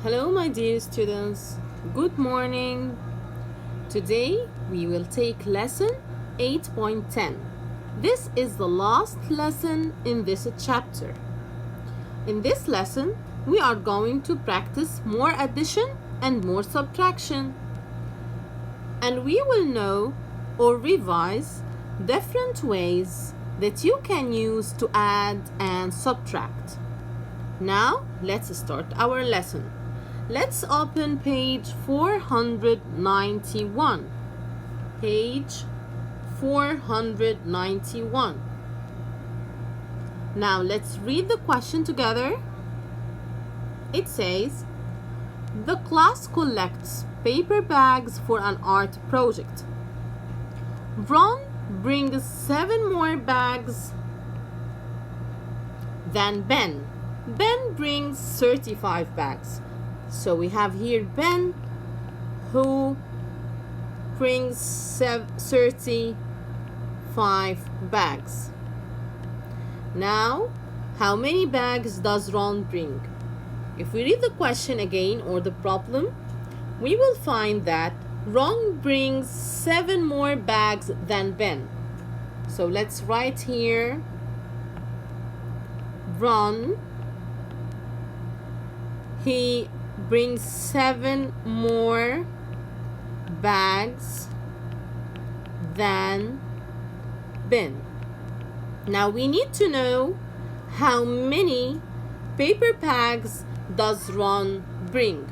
Hello, my dear students. Good morning. Today we will take lesson 8.10. This is the last lesson in this chapter. In this lesson, we are going to practice more addition and more subtraction. And we will know or revise different ways that you can use to add and subtract. Now, let's start our lesson. Let's open page 491. Page 491. Now, let's read the question together. It says, the class collects paper bags for an art project. Ron brings 7 more bags than Ben. Ben brings 35 bags. So we have here Ben who brings 35 bags. Now, how many bags does Ron bring? If we read the question again or the problem, we will find that Ron brings 7 more bags than Ben. So let's write here Ron, he brings 7 more bags than Ben. Now we need to know how many paper bags does Ron bring.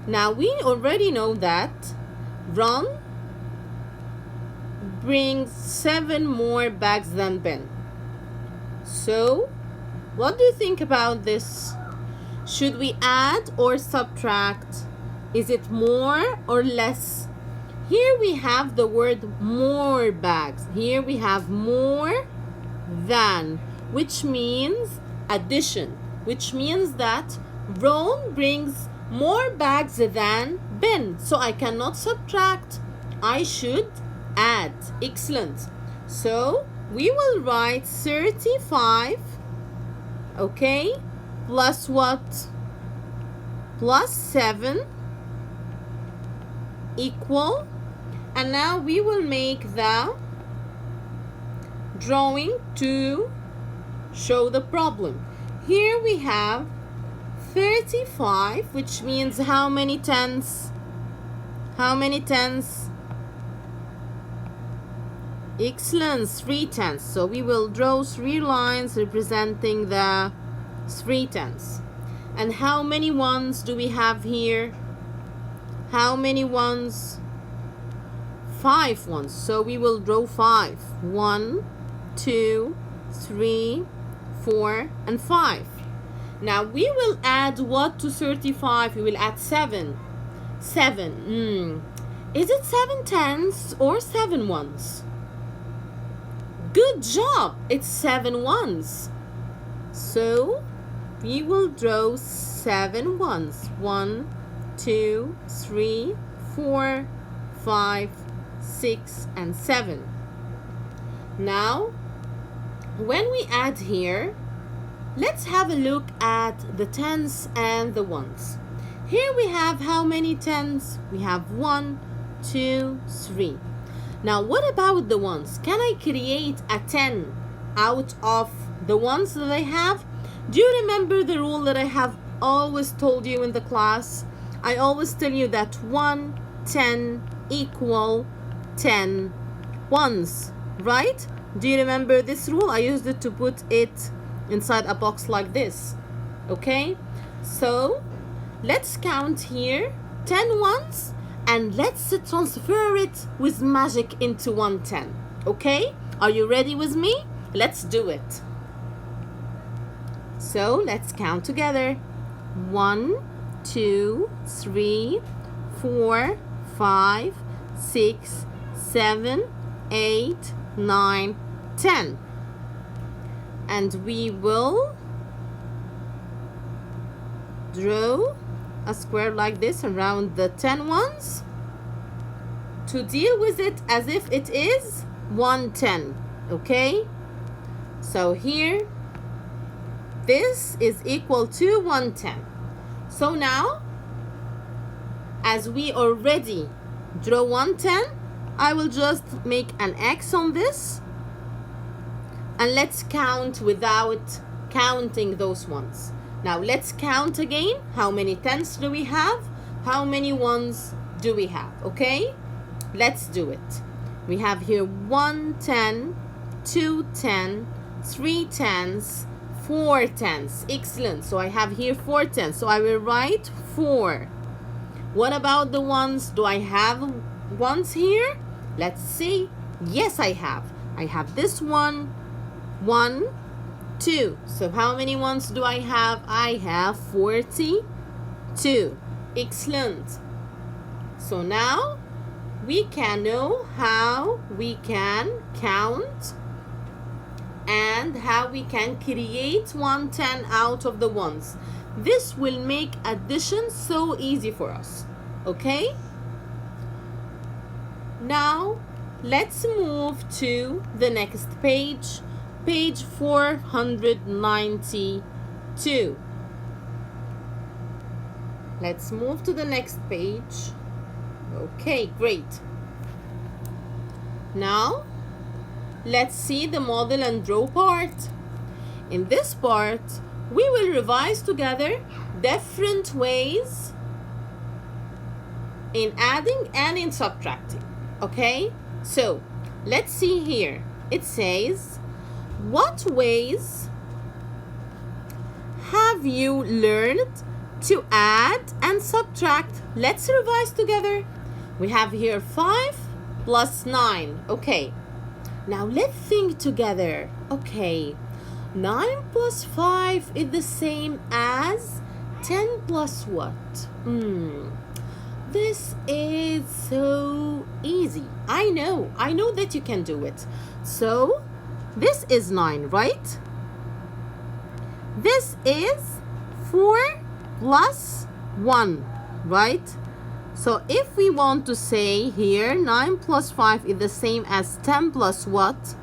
Now we already know that Ron brings 7 more bags than Ben. So what do you think about this? Should we add or subtract? Is it more or less? Here we have the word more bags. Here we have more than, which means addition, which means that Ron brings more bags than Ben. So I cannot subtract. I should add. Excellent. So we will write 35, okay? Plus what? Plus 7 equal. And now we will make the drawing to show the problem. Here we have 35, which means how many tens? How many tens? Excellent, 3 tens. So we will draw 3 lines representing the 3 tens. And how many ones do we have here? How many ones? 5 ones. So we will draw 5. 1, 2, 3, 4, and 5. Now we will add what to 35? We will add 7. 7. Is it 7 tens or 7 ones? Good job. It's 7 ones. So we will draw 7 ones. 1, 2, 3, 4, 5, 6, and 7. Now, when we add here, let's have a look at the tens and the ones. Here we have how many tens? We have 1, 2, 3. Now, what about the ones? Can I create a 10 out of the ones that I have? Do you remember the rule that I have always told you in the class? I always tell you that 1, 10 equal 10 ones, right? Do you remember this rule? I used it to put it inside a box like this, okay? So let's count here 10 ones and let's transfer it with magic into 110, okay? Are you ready with me? Let's do it. So let's count together. 1, 2, 3, 4, 5, 6, 7, 8, 9, 10. And we will draw a square like this around the 10 ones to deal with it as if it is 110, okay? So here, this is equal to 110. So now, as we already draw 110, I will just make an X on this. And let's count without counting those ones. Now let's count again. How many tens do we have? How many ones do we have? Okay? Let's do it. We have here 1 10, 2 10, 3 tens, 4 tens. Excellent. So I have here 4 tens. So I will write 4. What about the ones? Do I have ones here? Let's see. Yes, I have. I have this one. 1, 2. So how many ones do I have? I have 42. Excellent. So now we can know how we can count and how we can create 110 out of the ones. This will make addition so easy for us. Okay? Now let's move to the next page. Page 492. Let's move to the next page. Okay, great. Now, let's see the model and draw part. In this part, we will revise together different ways in adding and in subtracting. Okay, so let's see here. It says, what ways have you learned to add and subtract? Let's revise together. We have here 5 plus 9. Okay. Now let's think together. Okay. 9 plus 5 is the same as 10 plus what? This is so easy. I know that you can do it. So this is 9, right? This is 4 plus 1, right? So if we want to say here 9 plus 5 is the same as 10 plus what?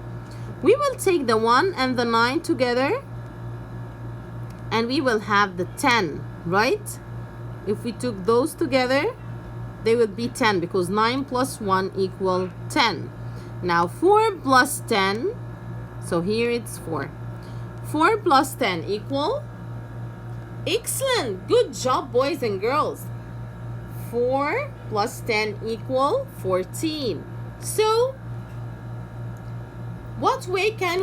We will take the 1 and the 9 together and we will have the 10, right? If we took those together, they would be 10 because 9 plus 1 equal 10. Now 4 plus 10, so here it's 4. 4 plus 10 equal? Excellent! Good job, boys and girls. 4 plus 10 equal 14. So, what way can